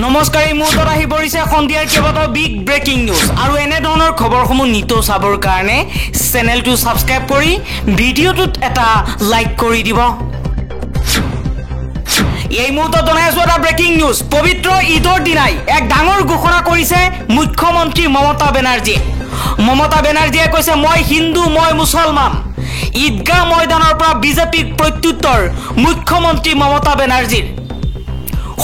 নমস্কাৰ এই মুহূৰ্তত আহি পৰিছে সন্ধিয়াৰ কেইবাটাও বিগ ব্ৰেকিং নিউজ আৰু এনে ধৰণৰ খবৰসমূহ নিতৌ চাবৰ কাৰণে চেনেলটো সাবস্ক্ৰাইব কৰি ভিডিঅ'টোত এটা লাইক কৰি দিব। এই মুহূৰ্তত জনাই আছো এটা ব্ৰেকিং নিউজ। পবিত্ৰ ঈদৰ দিনাই এক ডাঙৰ ঘোষণা কৰিছে মুখ্যমন্ত্ৰী মমতা বেনাৰ্জী। মমতা বেনাৰ্জীয়ে কৈছে মই হিন্দু মই মুছলমান। ঈদগাহ ময়দানৰ পৰা বিজেপিক প্ৰত্যুত্তৰ মুখ্যমন্ত্ৰী মমতা বেনাৰ্জীৰ।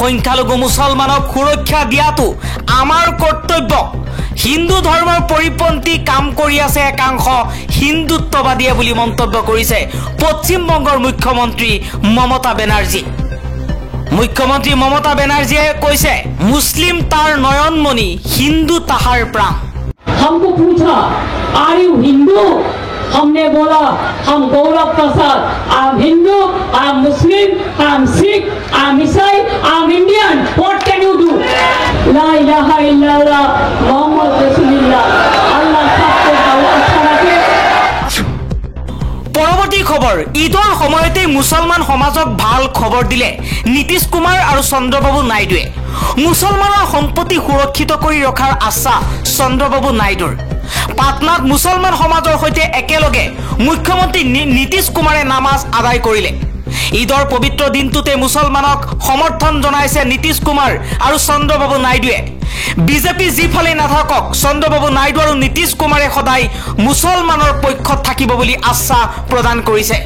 সংখ্যালঘু মুছলমানক সুৰক্ষা দিয়াটো আমাৰ কৰ্তব্য। হিন্দু ধৰ্মৰ পৰিপন্থী কাম কৰি আছে একাংশ হিন্দুত্ববাদীয়ে বুলি মন্তব্য কৰিছে পশ্চিমবংগৰ মুখ্যমন্ত্ৰী মমতা বেনাৰ্জী। মুখ্যমন্ত্ৰী মমতা বেনাৰ্জীয়ে কৈছে মুছলিম তাৰ নয়নমণি হিন্দু তাহাৰ প্ৰাণ। हमको पूछा आर यू हिंदू, हमने बोला हम Gaurav Prasad, I am Hindu, I am Muslim, I am Sikh, I am Isai, I am Indian, what can you do? ला इलाहा इल्लल्लाह मोहम्मद रसूलुल्लाह। अल्लाह सबको अच्छा रखे। পৰৱৰ্তী খবৰ, ঈদৰ সময়তে মুছলমান সমাজক ভাল খবৰ দিলে নীতিশ কুমাৰ আৰু চন্দ্ৰবাবু নাইডুৱে। মুছলমানৰ সম্পত্তি সুৰক্ষিত কৰি ৰখাৰ আশ্বাস চন্দ্ৰবাবু নাইডুৰ। পাটনাত মুছলমান সমাজৰ সৈতে একেলগে মুখ্যমন্ত্ৰী নীতিশ কুমাৰে নামাজ আদায় কৰিলে। ঈদৰ পবিত্ৰ দিনটোতে মুছলমানক সমৰ্থন জনাইছে নীতিশ কুমাৰ আৰু চন্দ্ৰবাবু নাইডুৱে। বিজেপি যিফালে নাথাকক চন্দ্ৰবাবু নাইডু আৰু নীতিশ কুমাৰে সদায় মুছলমানৰ পক্ষত থাকিব বুলি আশ্বাস প্ৰদান কৰিছে।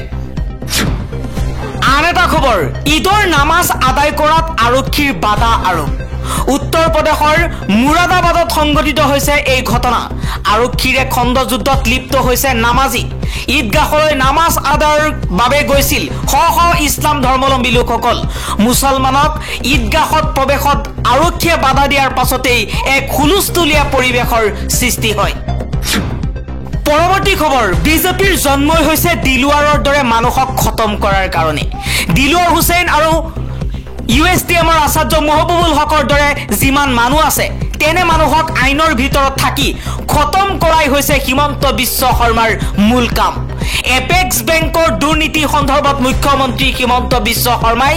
আন এটা খবৰ, ঈদৰ নামাজ আদায় কৰাত আৰক্ষীৰ বাধা আৰোপ। উত্তৰ প্ৰদেশৰ মুৰাদাবাদত সংঘটিত হৈছে এই ঘটনা। আৰক্ষীৰে খণ্ডযুদ্ধত লিপ্ত হৈছে নামাজী। ঈদগাহলৈ নামাজ আদায়ৰ বাবে গৈছিল শ শ ইছলাম ধৰ্মাৱলম্বী লোকসকল। মুছলমানক ঈদগাহত প্ৰৱেশত আৰক্ষীয়ে বাধা দিয়াৰ পাছতেই এক হুলস্থুলীয়া পৰিৱেশৰ সৃষ্টি হয়। পৰৱৰ্তী খবৰ, বিজেপিৰ জন্মই হৈছে দিলৱাৰৰ দৰে মানুহক খতম কৰাৰ কাৰণে। দিলৱাৰ হুছেইন আৰু USDMৰ আচাৰ্য মহবুবুল হকৰ দৰে যিমান মানুহ আছে তেনে মানুহক আইনৰ ভিতৰত থাকি খতম কৰাই হৈছে হিমন্ত বিশ্ব শৰ্মাৰ মূল কাম। এপেক্স বেংকৰ দুৰ্নীতি সন্দৰ্ভত মুখ্যমন্ত্ৰী হিমন্ত বিশ্ব শৰ্মাই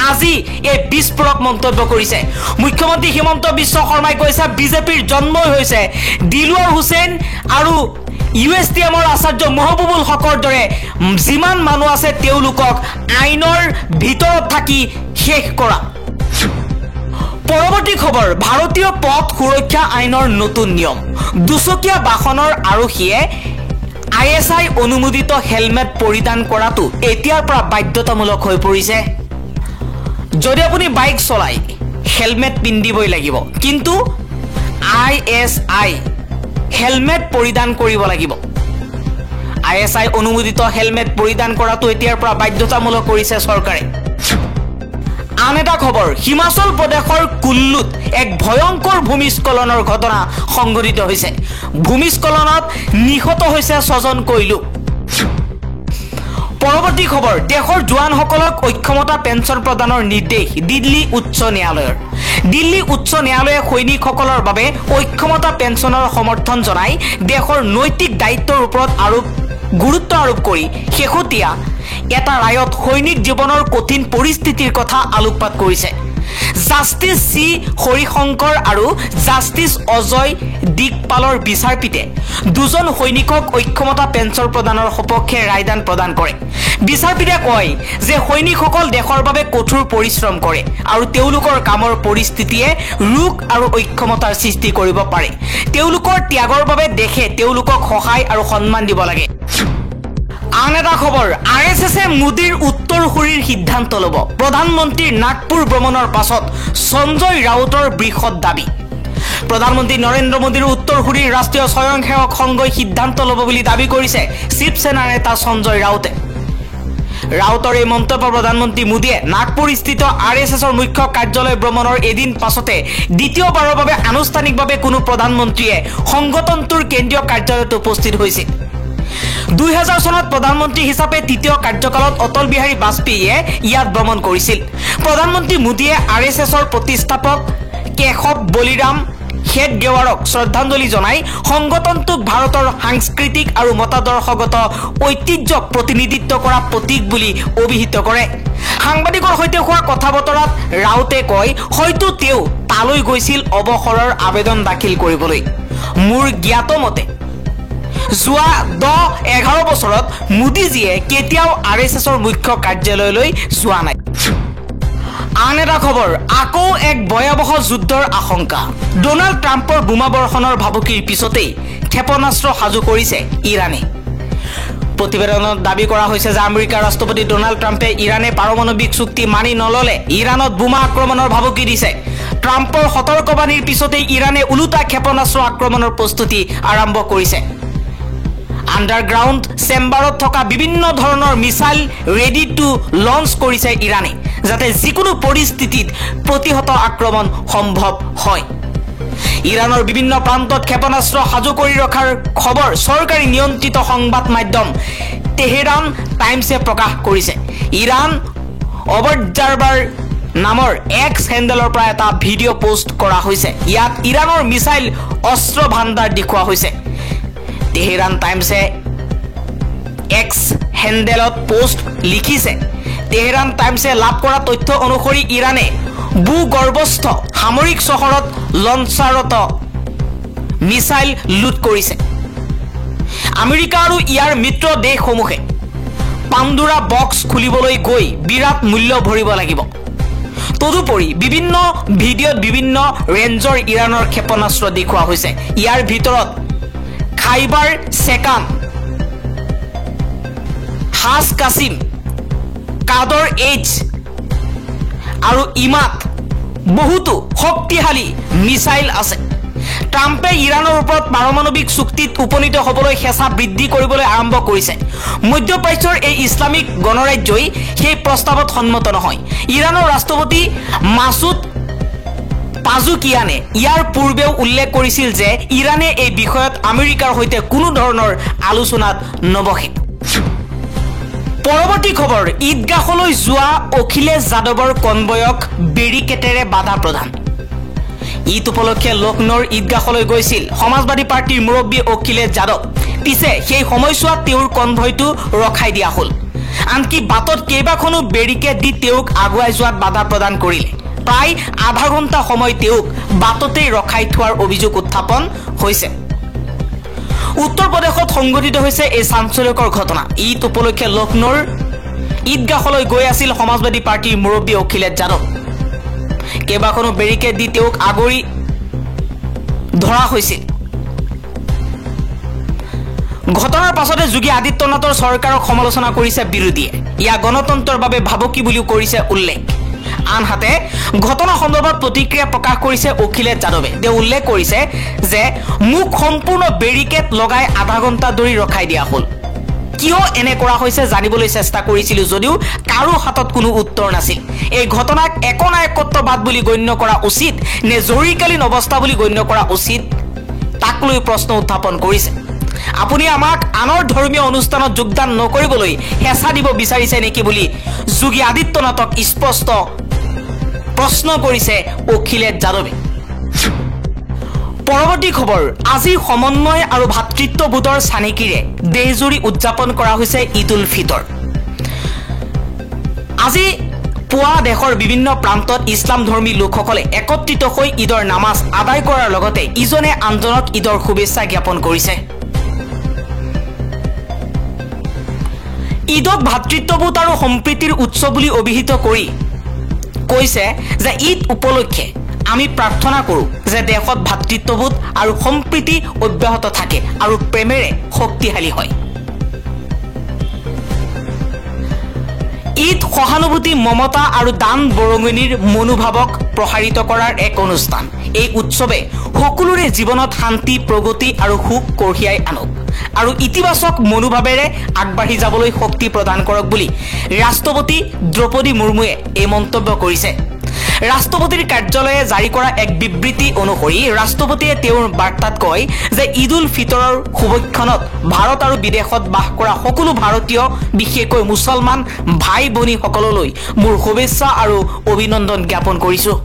আজি এই বিস্ফোৰক মন্তব্য কৰিছে। মুখ্যমন্ত্ৰী হিমন্ত বিশ্ব শৰ্মাই কৈছে বিজেপিৰ জন্মই হৈছে দিলৱাৰ হুছেইন আৰু USDMৰ আচাৰ্য মহবুবুল হকৰ দৰে যিমান মানুহ আছে তেওঁলোকক আইনৰ ভিতৰত থাকি শেষ কৰা। পৰৱৰ্তী খবৰ, ভাৰতীয় পথ সুৰক্ষা আইনৰ নতুন নিয়ম। দুচকীয়া বাহনৰ আৰক্ষীয়ে ISI অনুমোদিত হেলমেট পৰিধান কৰাটো এতিয়াৰ পৰা বাধ্যতামূলক হৈ পৰিছে। যদি আপুনি বাইক চলায় হেলমেট পিন্ধিবই লাগিব, কিন্তু ISI হেলমেট পৰিধান কৰিব লাগিব। ISI অনুমোদিত হেলমেট পৰিধান কৰাটো এতিয়াৰ পৰা বাধ্যতামূলক কৰিছে চৰকাৰে। আন এটা খবৰ, হিমাচল প্ৰদেশৰ কুল্লুত এক ভয়ংকৰ ভূমিস্খলনৰ ঘটনা সংঘটিত হৈছে। ভূমিস্খলনত নিহত হৈছে 6জনকৈ লোক। পৰৱৰ্তী খবৰ, দেশৰ জোৱানসকলক অক্ষমতা পেঞ্চন প্ৰদানৰ নিৰ্দেশ দিল্লী উচ্চ ন্যায়ালয়ৰ। দিল্লী উচ্চ ন্যায়ালয়ে সৈনিকসকলৰ বাবে অক্ষমতা পেঞ্চনৰ সমৰ্থন জনাই দেশৰ নৈতিক দায়িত্বৰ ওপৰত গুৰুত্ব আৰোপ কৰি শেহতীয়া এটা ৰায়ত সৈনিক জীৱনৰ কঠিন পৰিস্থিতিৰ কথা আলোকপাত কৰিছে। জাষ্টিছ চি হৰিশংকৰ আৰু জাষ্টিছ অজয় দিগপালৰ বিচাৰপীঠে দুজন সৈনিকক অক্ষমতা পেঞ্চন প্ৰদানৰ সপক্ষে ৰায়দান প্ৰদান কৰে। বিচাৰপীঠে কয় যে সৈনিকসকল দেশৰ বাবে কঠোৰ পৰিশ্ৰম কৰে আৰু তেওঁলোকৰ কামৰ পৰিস্থিতিয়ে ৰোগ আৰু অক্ষমতাৰ সৃষ্টি কৰিব পাৰে। তেওঁলোকৰ ত্যাগৰ বাবে দেশে তেওঁলোকক সহায় আৰু সন্মান দিব লাগে। আন এটা খবৰ, RSSে মোদীৰ উত্তৰসূৰীৰ সিদ্ধান্ত ল'ব। প্ৰধানমন্ত্ৰীৰ নাগপুৰ ভ্ৰমণৰ পাছত সঞ্জয় ৰাউতৰ বৃহৎ দাবী। প্ৰধানমন্ত্ৰী নৰেন্দ্ৰ মোদীৰ উত্তৰসূৰীৰ ৰাষ্ট্ৰীয় স্বয়ংসেৱক সংঘই সিদ্ধান্ত ল'ব বুলি দাবী কৰিছে শিৱসেনাৰ নেতা সঞ্জয় ৰাউতে। ৰাউতৰ এই মন্তব্য প্ৰধানমন্ত্ৰী মোদীয়ে নাগপুৰস্থিত RSSৰ মুখ্য কাৰ্যালয় ভ্ৰমণৰ এদিন পাছতে দ্বিতীয়বাৰৰ বাবে আনুষ্ঠানিকভাৱে কোনো প্ৰধানমন্ত্ৰীয়ে সংগঠনটোৰ কেন্দ্ৰীয় কাৰ্যালয়ত উপস্থিত হৈছিল। 2000 চনত প্ৰধানমন্ত্ৰী হিচাপে তৃতীয় কাৰ্যকালত অটল বিহাৰী বাজপেয়ীয়ে ইয়াত ভ্ৰমণ কৰিছিল। প্ৰধানমন্ত্ৰী মোদীয়ে RSSৰ প্ৰতিষ্ঠাপক কেশৱ বলিৰাম হেডগেৱাৰক শ্ৰদ্ধাঞ্জলি জনাই সংগঠনটোক ভাৰতৰ সাংস্কৃতিক আৰু মতাদৰ্শগত ঐতিহ্যক প্ৰতিনিধিত্ব কৰা প্ৰতীক বুলি অভিহিত কৰে। সাংবাদিকৰ সৈতে হোৱা কথা বতৰাত ৰাউতে কয় হয়তো তেওঁ তালৈ গৈছিল অৱসৰৰ আবেদন দাখিল কৰিবলৈ। মোৰ জ্ঞাত মতে যোৱা 10-11 বছৰত মোদীজীয়ে কেতিয়াও RSSৰ মুখ্য কাৰ্যালয়লৈ যোৱা নাই। আন এটা খবৰ, আকৌ এক ভয়াৱহ যুদ্ধৰ আশংকা। ডোনাল্ড ট্ৰাম্পৰ বোমা বৰ্ষণৰ ভাবুকিৰ পিছতেই ক্ষেপণাস্ত্ৰ সাজু কৰিছে ইৰাণে। প্ৰতিবেদনত দাবী কৰা হৈছে যে আমেৰিকাৰ ৰাষ্ট্ৰপতি ডোনাল্ড ট্ৰাম্পে ইৰাণে পাৰমাণৱিক চুক্তি মানি নললে ইৰাণত বোমা আক্ৰমণৰ ভাবুকি দিছে। ট্ৰাম্পৰ সতৰ্কবাণীৰ পিছতেই ইৰাণে ওলোটা ক্ষেপণাস্ত্ৰ আক্ৰমণৰ প্ৰস্তুতি আৰম্ভ কৰিছে। আণ্ডাৰগ্ৰাউণ্ড চেম্বাৰত থকা বিভিন্ন ধৰণৰ মিছাইল ৰেডি টু লঞ্চ কৰিছে ইৰাণে, যাতে যিকোনো পৰিস্থিতিত প্ৰতিহত আক্ৰমণ সম্ভৱ হয়। ইৰাণৰ বিভিন্ন প্ৰান্তত ক্ষেপণাস্ত্ৰ সাজু কৰি ৰখাৰ খবৰ চৰকাৰী নিয়ন্ত্ৰিত সংবাদ মাধ্যম তেহেৰান টাইমছে প্ৰকাশ কৰিছে। ইৰাণ অবজাৰ্ভাৰ নামৰ এক্স হেণ্ডেলৰ পৰা এটা ভিডিঅ' পোষ্ট কৰা হৈছে। ইয়াত ইৰাণৰ মিছাইল অস্ত্ৰ ভাণ্ডাৰ দেখুওৱা হৈছে। তেহেৰান টাইমছে এক্স হেণ্ডেলত পোষ্ট লিখিছে, তেহেৰান টাইমছে লাভ কৰা তথ্য অনুসৰি ইৰাণে ভূগৰ্ভস্থ সামৰিক চহৰত লঞ্চাৰত মিছাইল লুট কৰিছে। আমেৰিকা আৰু ইয়াৰ মিত্ৰ দেশসমূহে পাণ্ডোৰা বক্স খুলিবলৈ গৈ বিৰাট মূল্য ভৰিব লাগিব। তদুপৰি বিভিন্ন ভিডিঅ'ত বিভিন্ন ৰেঞ্জৰ ইৰাণৰ ক্ষেপণাস্ত্ৰ দেখুওৱা হৈছে। ইয়াৰ ভিতৰত খাইবাৰ চেকান, হাজ কাছিম, কাদৰ এইচ আৰু ইমাত বহুতো শক্তিশালী মিছাইল আছে। ট্ৰাম্পে ইৰাণৰ ওপৰত পাৰমাণৱিক চুক্তিত উপনীত হ'বলৈ হেঁচা বৃদ্ধি কৰিবলৈ আৰম্ভ কৰিছে। মধ্যপ্ৰাচ্যৰ এই ইছলামিক গণৰাজ্যই সেই প্ৰস্তাৱত সন্মত নহয়। ইৰাণৰ ৰাষ্ট্ৰপতি মাছুদ পাজুকিয়ানে ইয়াৰ পূৰ্বেও উল্লেখ কৰিছিল যে ইৰাণে এই বিষয়ত আমেৰিকাৰ সৈতে কোনো ধৰণৰ আলোচনাত নবহে। পৰৱৰ্তী খবৰ, ঈদগাহলৈ যোৱা অখিলেশ যাদৱৰ কনভয়ক বেৰিকেটেৰে বাধা প্ৰদান। ঈদ উপলক্ষে লক্ষ্ণৌৰ ঈদগাহলৈ গৈছিল সমাজবাদী পাৰ্টীৰ মুৰব্বী অখিলেশ যাদৱ। পিছে সেই সময়ছোৱাত তেওঁৰ কনভয়টো ৰখাই দিয়া হ'ল। আনকি বাটত কেইবাখনো বেৰিকেড দি তেওঁক আগুৱাই যোৱাত বাধা প্ৰদান কৰিলে। প্ৰায় আধা ঘণ্টা সময় তেওঁক বাটতেই ৰখাই থোৱাৰ অভিযোগ উত্থাপন হৈছে। উত্তৰ প্ৰদেশত সংঘটিত হৈছে এই চাঞ্চল্যকৰ ঘটনা। ঈদ উপলক্ষে লক্ষ্ণৌৰ ঈদগাহলৈ গৈ আছিল সমাজবাদী পাৰ্টীৰ মুৰব্বী অখিলেশ যাদৱ। কেইবাখনো বেৰিকেড দি তেওঁক আগুৰি ধৰা হৈছিল। ঘটনাৰ পাছতে যোগী আদিত্যনাথৰ চৰকাৰক সমালোচনা কৰিছে বিৰোধীয়ে। ইয়াক গণতন্ত্ৰৰ বাবে ভাবুকি বুলিও কৰিছে উল্লেখ। আনহাতে ঘটনা সন্দৰ্ভত প্ৰতিক্ৰিয়া প্ৰকাশ কৰিছে অখিলেশ যাদৱে। তেওঁ উল্লেখ কৰিছে যে মোক সম্পূৰ্ণ বেৰিকেড লগাই আধা ঘণ্টা ধৰি ৰখাই দিয়া হ'ল। কিয় এনে কৰা হৈছে জানিবলৈ চেষ্টা কৰিছিলো যদিও কাৰো হাতত কোনো উত্তৰ নাছিল। এই ঘটনাক একনায়কত্ববাদ বুলি গণ্য কৰা উচিত নে জৰুৰীকালীন অৱস্থা বুলি গণ্য কৰা উচিত, তাক লৈ প্ৰশ্ন উত্থাপন কৰিছে। আপুনি আমাক আনৰ ধৰ্মীয় অনুষ্ঠানত যোগদান নকৰিবলৈ হেঁচা দিব বিচাৰিছে নেকি বুলি যোগী আদিত্যনাথক স্পষ্ট প্ৰশ্ন কৰিছে অখিলেশ যাদৱে। পৰৱৰ্তী খবৰ, আজি সমন্বয় আৰু ভাতৃত্ববোধৰ চানেকিৰে দেশজুৰি উদযাপন কৰা হৈছে ঈদ উল ফিতৰ। আজি পুৱা দেশৰ বিভিন্ন প্ৰান্তত ইছলাম ধৰ্মী লোকসকলে একত্ৰিত হৈ ঈদৰ নামাজ আদায় কৰাৰ লগতে ইজনে আনজনক ঈদৰ শুভেচ্ছা জ্ঞাপন কৰিছে। ঈদক ভাতৃত্ববোধ আৰু সম্প্ৰীতিৰ উৎসৱ বুলি অভিহিত কৰি কৈছে যে ঈদ উপলক্ষে আমি প্ৰাৰ্থনা কৰোঁ যে দেশত ভাতৃত্ববোধ আৰু সম্প্ৰীতি অব্যাহত থাকে আৰু প্ৰেমেৰে শক্তিশালী হয়। ঈদ সহানুভূতি, মমতা আৰু দান বৰঙণিৰ মনোভাৱক প্ৰসাৰিত কৰাৰ এক অনুষ্ঠান। এই উৎসৱে সকলোৰে জীৱনত শান্তি, প্ৰগতি আৰু সুখ কঢ়িয়াই আনক আৰু ইতিবাচক মনোভাৱেৰে আগবাঢ়ি যাবলৈ শক্তি প্ৰদান কৰক বুলি ৰাষ্ট্ৰপতি দ্ৰৌপদী মুৰ্মুৱে এই মন্তব্য কৰিছে। ৰাষ্ট্ৰপতিৰ কাৰ্যালয়ে জাৰি কৰা এক বিবৃতি অনুসৰি ৰাষ্ট্ৰপতিয়ে তেওঁৰ বাৰ্তাত কয় যে ঈদ উল ফিতৰৰ শুভক্ষণত ভাৰত আৰু বিদেশত বাস কৰা সকলো ভাৰতীয়, বিশেষকৈ মুছলমান ভাই ভনীসকললৈ মোৰ শুভেচ্ছা আৰু অভিনন্দন জ্ঞাপন কৰিছোঁ।